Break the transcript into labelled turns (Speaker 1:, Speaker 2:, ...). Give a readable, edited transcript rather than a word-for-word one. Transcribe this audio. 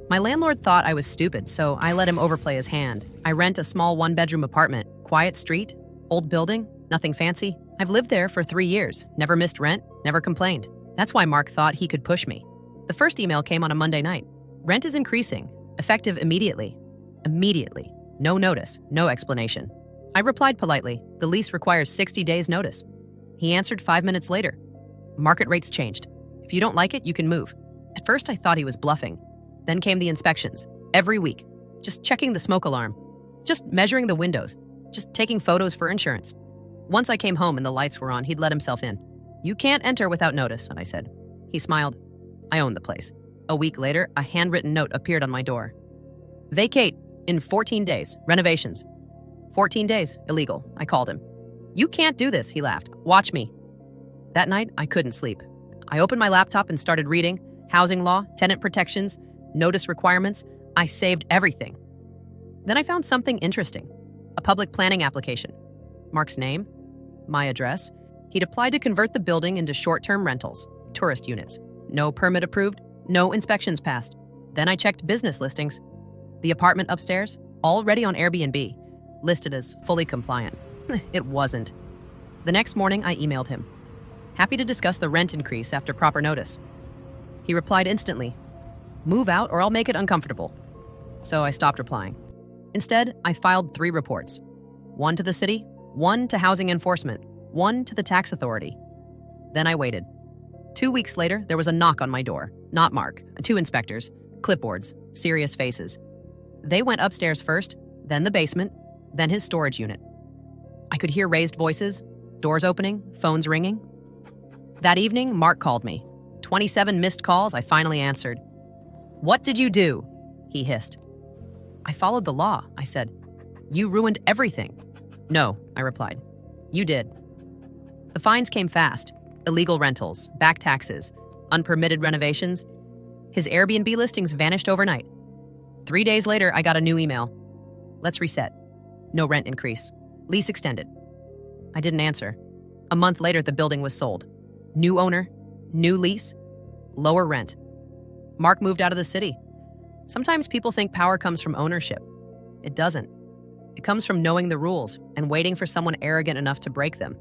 Speaker 1: My landlord thought I was stupid, so I let him overplay his hand. I rent a small one-bedroom apartment, quiet street, old building, nothing fancy. I've lived there for 3 years, never missed rent, never complained. That's why Mark thought he could push me. The first email came on a Monday night. Rent is increasing, effective immediately. Immediately. No notice, no explanation. I replied politely, the lease requires 60 days notice. He answered 5 minutes later. Market rates changed. If you don't like it, you can move. At first I thought he was bluffing. Then came the inspections, every week. Just checking the smoke alarm. Just measuring the windows. Just taking photos for insurance. Once I came home and the lights were on, he'd let himself in. You can't enter without notice, I said. He smiled. I owned the place. A week later, a handwritten note appeared on my door. Vacate in 14 days, renovations. 14 days, illegal, I called him. You can't do this, he laughed. Watch me. That night, I couldn't sleep. I opened my laptop and started reading housing law, tenant protections, notice requirements. I saved everything. Then I found something interesting. A public planning application. Mark's name, my address. He'd applied to convert the building into short-term rentals, tourist units. No permit approved, no inspections passed. Then I checked business listings. The apartment upstairs, already on Airbnb, listed as fully compliant. It wasn't. The next morning, I emailed him. Happy to discuss the rent increase after proper notice. He replied instantly, move out or I'll make it uncomfortable. So I stopped replying. Instead, I filed 3 reports. 1 to the city, 1 to housing enforcement, 1 to the tax authority. Then I waited. 2 weeks later, there was a knock on my door. Not Mark, 2 inspectors, clipboards, serious faces. They went upstairs first, then the basement, then his storage unit. I could hear raised voices, doors opening, phones ringing. That evening, Mark called me. 27 missed calls, I finally answered. What did you do? He hissed. I followed the law, I said. You ruined everything. No, I replied. You did. The fines came fast. Illegal rentals, back taxes, unpermitted renovations. His Airbnb listings vanished overnight. 3 days later, I got a new email. Let's reset. No rent increase. Lease extended. I didn't answer. A month later, the building was sold. New owner, new lease, lower rent. Mark moved out of the city. Sometimes people think power comes from ownership. It doesn't. It comes from knowing the rules and waiting for someone arrogant enough to break them.